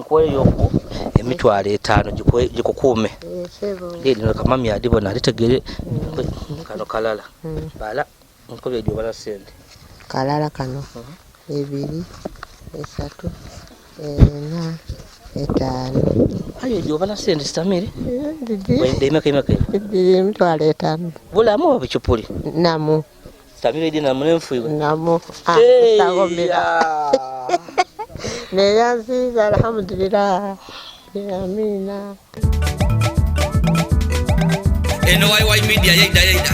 nkuwe yoku emitwalo 5 gikukuume ndino kamami adibona alitegere kano kalala bala nkobye jobala sente kalala kano 2 3 4 5 ayo jobala sente stamiri ndidi imeka emitwalo 5 bulamu wabichupuli namu stamiri dina mnemfuiwe namu sagomera neyanziza alhamdulillah amina eno YY media yaida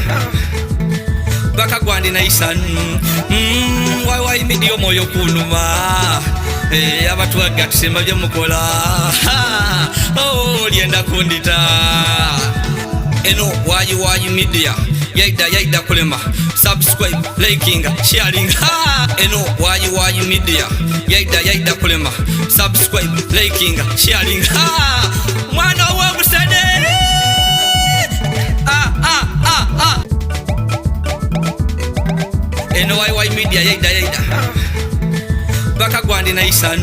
baka gwandi na isan YY media omoyo kunuma abantu agatusema bye mukola lienda kundita eno YY media yaida kulema subscribe liking sharing eno YY media yaida kulema subscribe liking sharing mwana wa busade eno YY media yaida baka gwandi na isan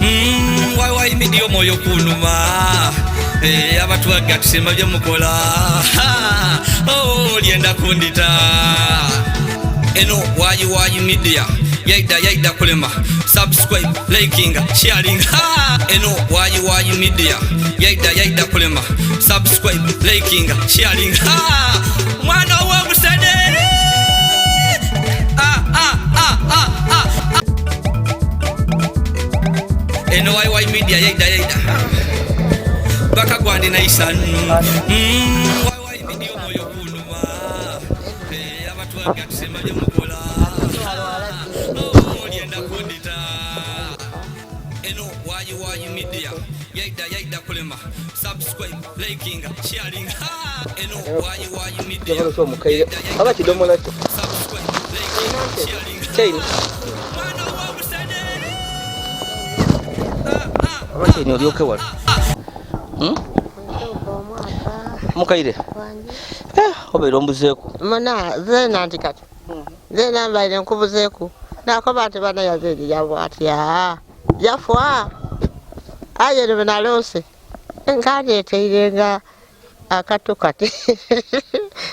YY media omoyo kunuma abantu agatusema bye mukola lienda kundita eno YY media yaida kulema subscribe liking sharing eno YY media yaida kulema subscribe liking sharing mwana wa busade eno YY media yaida baka gwandi na isan YY media omoyo kunuma abantu agatusema bye mukola lienda kundita eno YY media yaida kulema subscribe liking sharing eno YY media jabalo mukaire aba kidomola cyo subscribe liking sharing chain aba chain olioke wala mukaire obeera ombuzeeku mona zena ndikati zena mbaire nkubuzeeku nakoba nti bana yazeri yabwatya yafwa ayere benalose nkaneeteirenga akato kati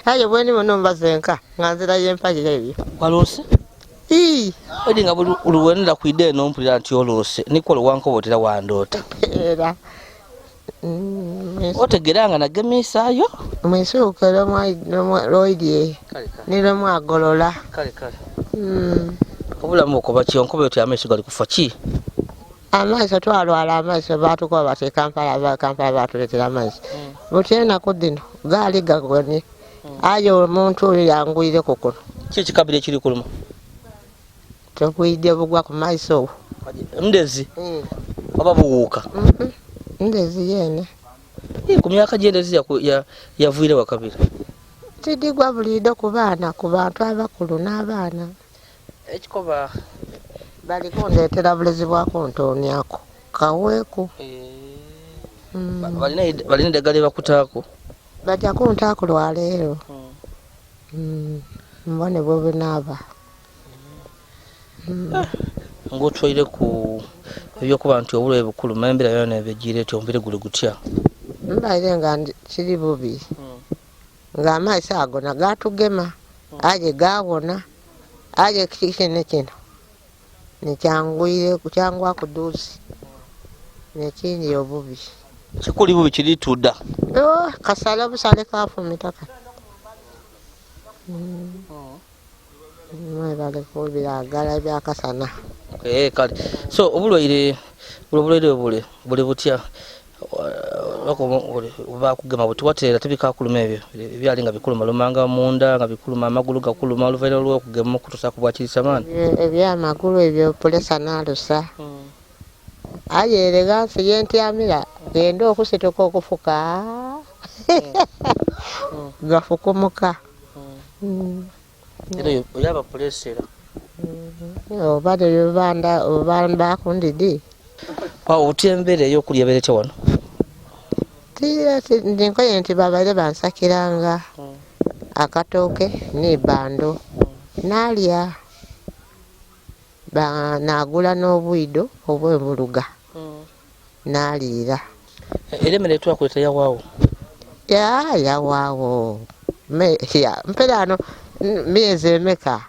aye bweni muno mbazenka nganzira yempaji ebyo walose odi nga uluwenera kwide eno mpulira nti olose nikola wankobotera wandota era otegeranga nagemisaayo mwisuukero loidye nilo mwagolola kale obulamu okoba kyonkobe oti amaiso gali kufa ki amaiso twalwala amaiso batukuba bati Kampala batuletera amaiso buti ennaku dino gaali gagonye aye omuntu oyo yangwire kukuno ki ekikabira ekiri kuluma tobwidde bugwa ku maiso ndezi oba buwuuka ndezi yene ku myaka gyendezi yavuire wakabira tidigwa bulido ku baana ku bantu abakulu n'abaana ekikoba balikundeetera bulezi bwako ntoonyako kaweeku balina eddagala bakutaako bajja kuntaako lwaleero mbone bwe binaaba ng'otwaire ku ebyokuba nti obulwaire bukulu mayembera yona ebyegireeta omubiri guli gutya mbaire nga kiri bubi ng'amaiso ago nagatugema aje gawona aje kikine kino nekyangwire kukyangwa kuduuzi nekindi obubi kikuli bubi kiri tudda kasala busale kafumitaka mwebale kubiragala byakasana kale so obulwaire buli butya bakugema bwetuwateera tebikakuluma ebyo ebyali nga bikuluma lumanga munda nga bikuluma amagulu gakuluma oluvaire lwokugema okutusa kubwakirisa maani ebyamagulu ebyo pulesa nalusa ayeerega nsi yentyamira genda okusituka okufuka gafukumuka era oyaba pulesera oba obanda bakundidi otya embeera ey'okulya ebeerete wano ndinkoye nti babaire bansakiranga akatooke n'ebbando nalya nagula n'obwido obw'embuluga n'aliira. Era emmere twakuleta yawaawo? Yawaawo mpera ano myezi emeka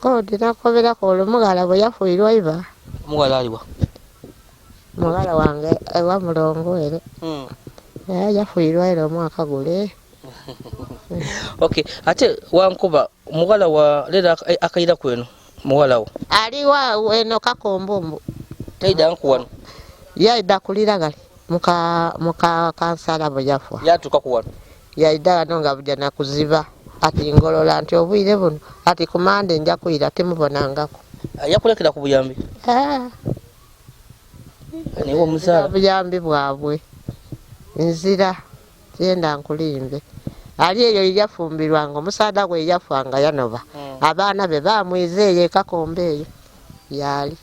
kodi nakoberako olwo mugala bwe yafuirwa iba. Omugala aliwa? Mugala wange ewa mulongo ere yafuirwa era omwaka gule. Okay, ate wankuba mugala wa lera akaira kweno mugala wo aliwa weno Kakombombo taida nkuwano yaida kuliragali muka kansala bujafwa yatuka kuwano yaida nonga buja nakuziba ati ngolola nti obwire buno ati kumande nja kuira temubonangako yakulekera ku buyambi. Niwo muzala buyambi bwabwe nzira yenda nkulimbe ali eyo yafumbirwanga omusaada gwe yafanga yanova abaana be bamwizeye Kakombe eyo yali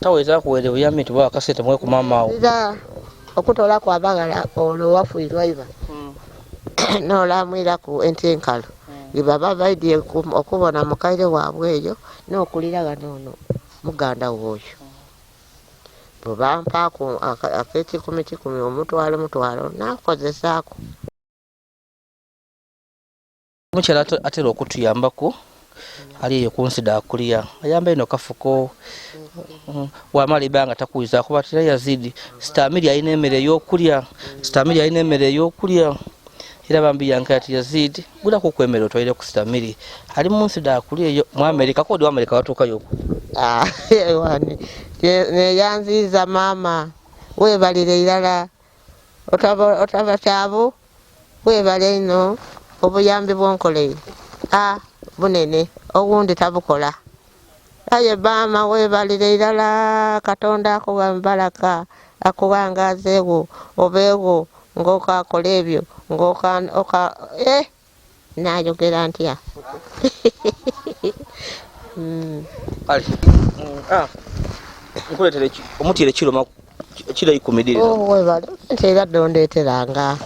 taweza kuwele buyambi tuba kasete mwe ku mama wo okutola kwa bagala olwo wafuirwa iba no la mwira ku entenkalo libaba baidye okubona mukaire wabwe eyo n'okuliraga nono muganda woyo bwebampa aketi 10 omutwalo nakozesaako. Omukyala atera okutuyambako ali eyo kunsida akulya ayamba ino kafuko wamala ibanga takuiza kuba tira yazidi Stamili alina emmere ey'okulya era bambi yanka ati yazidi gula kukwemera otwaire ku Stamili ali munsida akulya eyo mu America kodi wa America watuukayo wani neyanziza mama webalire irala otaba kyabo webale ino obuyambi bwonkoleire bunene ogundi tabukola aye bama webalire irala Katonda akuwa mbalaka akuwangazeewo obeewo ng'okakola ebyo nayogera ntya nkuletere omutire kilo 10 webale ntera dondeteranga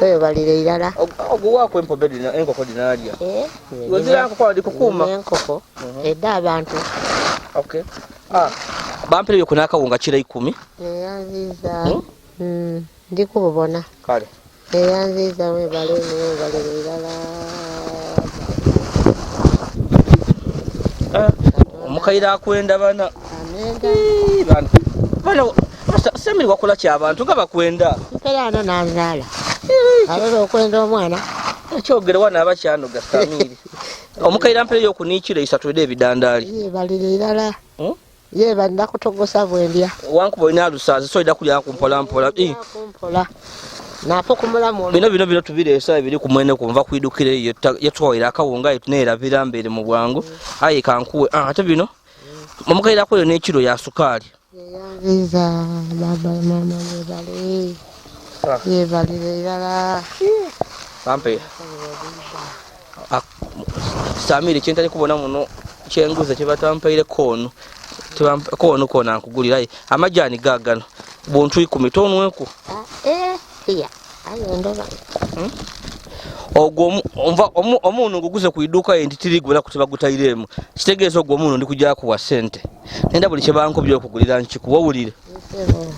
webalire irala oguwako empobe enkoko dinalya wezira nkoko adikukuma enkoko edda abantu bampere byo kunakawunga kilo 10 neyanziza ndikubona kale neyanziza webalire irala omukaire akwenda bana Stamili wakola ky'abantu nga bakwenda mpera ano nanzaala alala okwenda omwana ekyogere wana abakyanoga Stamili omukaire ampere y'okuniikira 3 ede ebidandaali yebalire irala yeba ndakutogosa bwendya wankuba olina alusaazi so ida kulya kumpolampola napo kumulamu bino tubireesa ebiri ku mwene kunva kuidukira yetwaire akawunga neerabira mbere mu bwangu aye kankuwe ate bino omukaire akoyo n'ekiro ya sukaali yeyanziza baba mama yebalire irala pampe Stamili kyentali kubona muno kyenguze kyebatampeire kono kona nkugulira amajani gagano buntu 10 tonweku ogwo omuntu nguguze ku iduka endi tirigula kutibagutairemu kitegeeza ogwo omuntu ndi kujja kuwa sente nenda buli kyebanko byokugulira nkikuwa wulire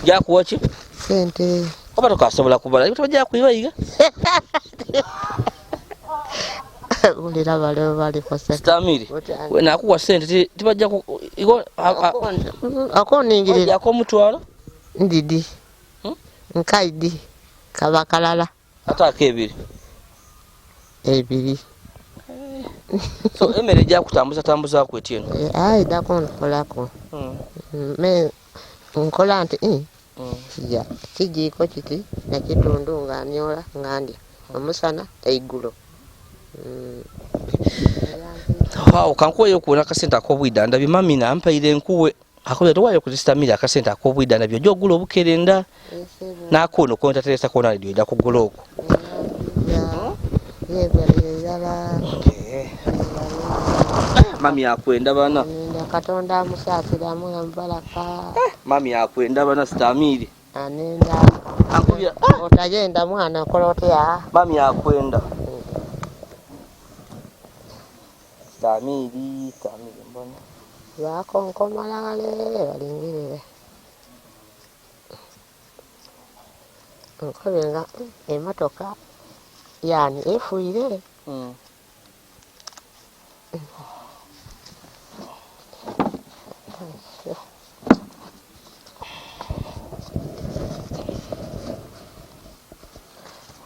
jakuwa ki sente oba tokasobola kubala tubajja kuyibayiga ulira bali kwa sente Stamili we nakuwa sente tibajja akoningirira akomutwala ndidi nkaidi kabakalala atake ebiri so emere ja kutambuza kwetino dakonkolako me nkola nti ya kijiko kiti nakitundu nga nyola ngandi omusana eigulu kankuweyo kuwona akasente ak'obwidanda bimami nampaire nkuwe akola towayo ku Stamili akasente ak'obwidanda byo gyogula obukerenda nakono kontateresa kona lidio ida kugula okwo mami akwenda bana Katonda amusaasiramu embalaka mami akwenda bana Stamili anenda akubya otagenda mwana kola otya mami akwenda Stamili mbona bakonkomala wale balingirire nkobenga emotoka yani efuire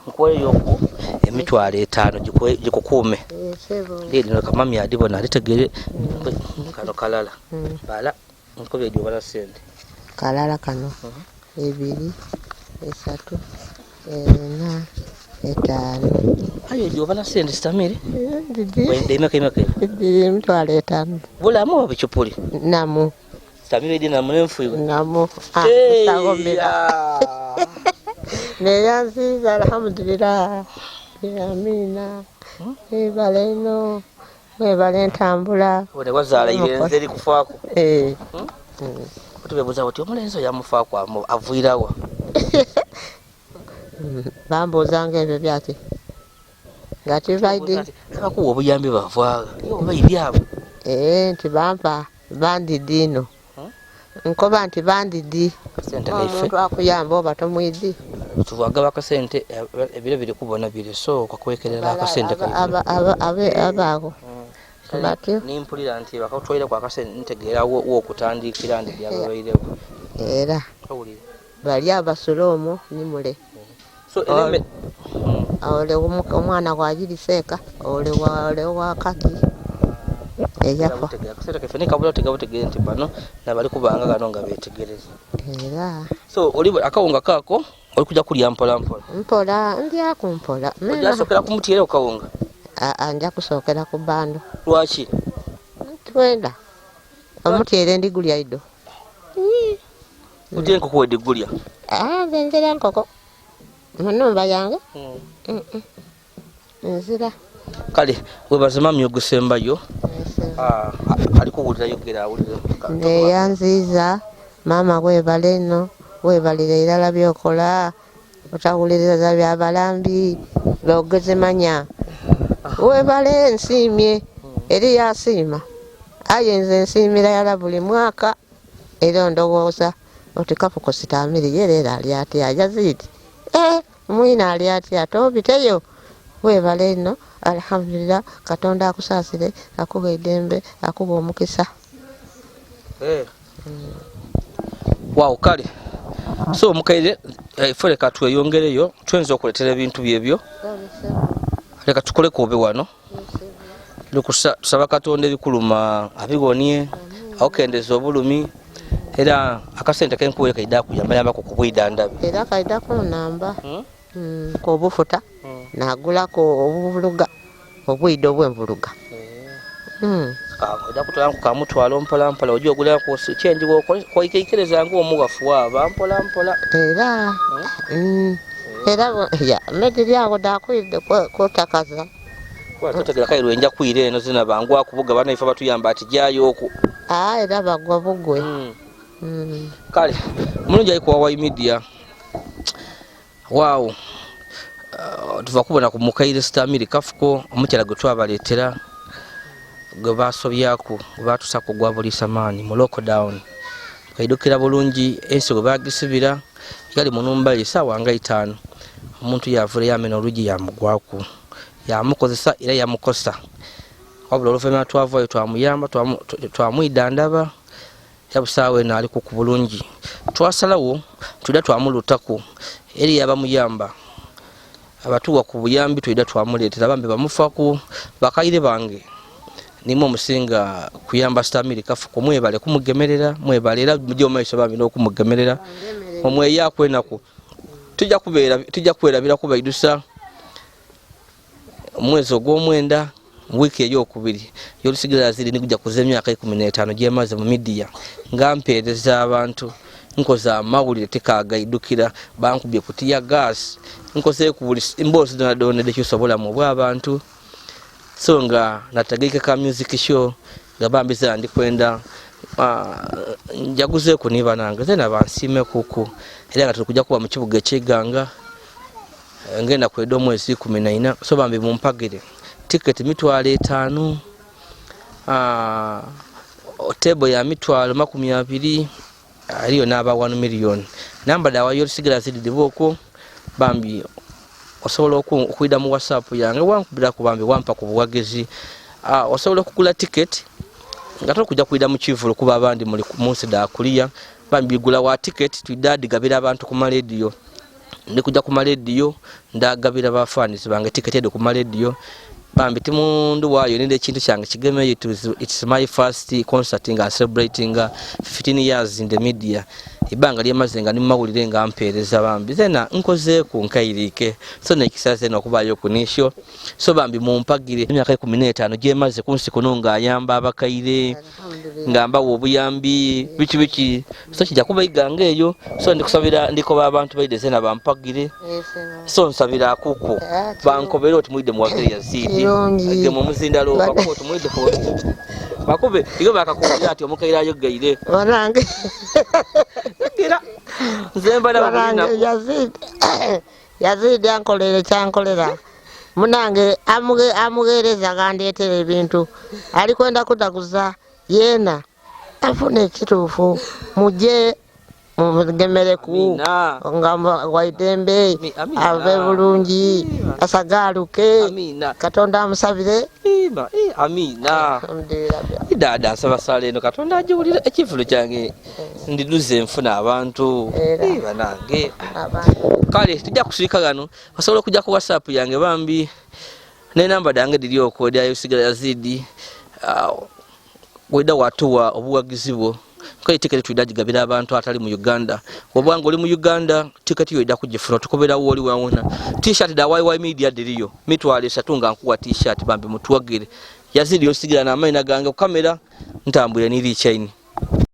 nkweyoku emitwalo 5 gikukuume lino kamami adibona alitegere kano kalala bala nkobe jobala sente kalala kano 2 3 4 5 ayo jobala sente Stamili didi imeke emitwalo 5 bulamu bichupuli namu Stamili dina mnemfu namu tagomera neyanziza alhamdulillah amina ebaleno ntambula wone wazala ibenze eri kufaako tubebuza kuti omulenzi yamufaako avuirawa bambuzanga ebyo byati nga tibaidi abakuwa obuyambi bavaaga oba ibyabo nti bampa bandidino nkoba nti bandidi omuntu akuyamba oba tomwidi tuvaga bakasente ebiro biri kubona biri so kwekwekerera akasente abaako batyo nimpulira nti bakatwalira kwa akasente ntegeera wo okutandikira ndi byababayirewo era bali abasolomo nimule so eleme ole omwana gwagiriseeka ole wakati ejafa akasente kefene kabula tegabutegere nti bano nabali kubanga gano nga betegereza era so oli akawunga kako oli kuja kulya mpola ndya kumpola ojasokera kumutiere okawunga anja kusokera ku bando lwaki twenda omutiere ndigulya ido utiere nkoko wedigulya nzira nkoko munumba yange nzira kale webazima myogusembayo ali kuwulira yogera awulire neyanziza mama webaleno webalire irala byokola otawuliriza byabalambi logezemanya webale nsimye eri yasiima ayenze nsimira yala buli mwaka era ndowooza oti kapuko Stamili yerera ali ati ajazidi mwina ali ati atobiteyo webale no alhamdulillah katonda akusasire akuba idembe akuba omukisa wow kale so mukaire fole katweyongereyo twenza okuletera ebintu byebyo leka tukole kobe wano tusaba katonda ebikuluma abigonie awokendeza obulumi era akasente kenkuwere kaida kuyamba ku kubwidandabe era kaida ku namba ko bufuta nagulako obuluga obwido obw'envuluga kaida kutwala kamutwalo mpola ojo ogula ko change ko ikekereza ngo omugafu waba mpola era ya mediri ago da kwide ko takaza kwa tutegera kairo enja kwire eno zina bangu akubuga bana ifa batuyamba ati jayo oku era bagwa bugwe kale mulungi ayiko wa media wow tuva kubona ku mukaire Stamili kafuko omukyala gwe twabaletera gwe basobyako batusako gwa bulisa mani mu lockdown kaidokera bulungi ensi gwe bagisibira yali munumba isawa nga 5 omuntu yavule yamena oluji yamugwaku yamukozesa era yamukosa wabula oluvema twavayo twamuyamba twamwidandaba yabusawe na aliko ku bulungi twasalawo tuda twamulutako eri yabamuyamba abatuwa ku buyambi tuida twamuletera bambe bamufako bakaire bange nimo musinga kuyamba Stamili kafuko mwebale kumugemerera mwebalera mujyo maiso bambi n'okumugemerera omwe yakwenako tujja kwerabira kuba idusa omwezi ogw'omwenda wiki ey'okubiri yolusigira ziri nikuja kuza emyaka 15 gyemaze mu media nga mpeereza abantu nkoza amawulire tekagaidukira bankubye kutiya gas nkoze ku buli mbozi donadonede kyusobola mu bw'abantu so nga natagike ka music show gabambiza ndi kwenda njaguze ku niba nange zena bansime kuku era nga tulikuja kuba mu kibuga ekiganga ngenda kwedo mwezi 14 so bambi mumpagire ticket mitwale 5 tebo ya mitwalo 20 aliyo naba 1 million namba dawa yo sigala zidi boko bambi osobola okuida mu WhatsApp yange wankubira ku bambi wampa ku buwagezi osobola okugula ticket ngato kujja kuida mu Kivulu kuba abandi muri munsi da kulia bambi gula wa ticket tuidadi gabira abantu ku radio ndi kujja ku radio ndagabira ba fans bange ticket edo ku radio bambi timundu wayo ninde kintu kyange kigemeye it's my first concert nga celebrating 15 years in the media ibanga lyemazenga nimawulire nga ampereza bambi zena nkoze ku nkairike so nekisaze nokubayo kunisho so bambi mumpagire emyaka 15 gyemaze kunsi kunonga ayamba abakaire ngamba obuyambi bichi so kijja kuba iganga eyo so ndikusabira ndiko babantu baideze na bampagire so nsabira kuko bankobera oti muide muwagire yazidi age mu muzindalo bako oti muide ko bakobe iyo bakakubira ati omukaire ayogaire wanange kira zemba na babina yazidi ankolere kyankolera munange amugereza gandeetere ebintu ali kwenda kutakuza yena afune kitufu muje mugemere ku ngamba waitembe ave bulungi asagaluke katonda amusabire amina dada sabasale no katonda ajulira ekivulo kyange ndiduze mfuna abantu banange kale tujja kusirika gano basobola kujja ku WhatsApp yange bambi ne namba dange diliyo kodi ayo sigala yazidi weda watuwa obuwagizibo kwa tiketi tuidaji gabira abantu atali mu Uganda obwango oli mu Uganda tiketi yo idaku jifuna tukobera woli wawona t-shirt da YY media diliyo mitwale satunga nkuwa t-shirt bambi mutuwagire yazidi yo sigala na maina gange kamera ntambule nili chaini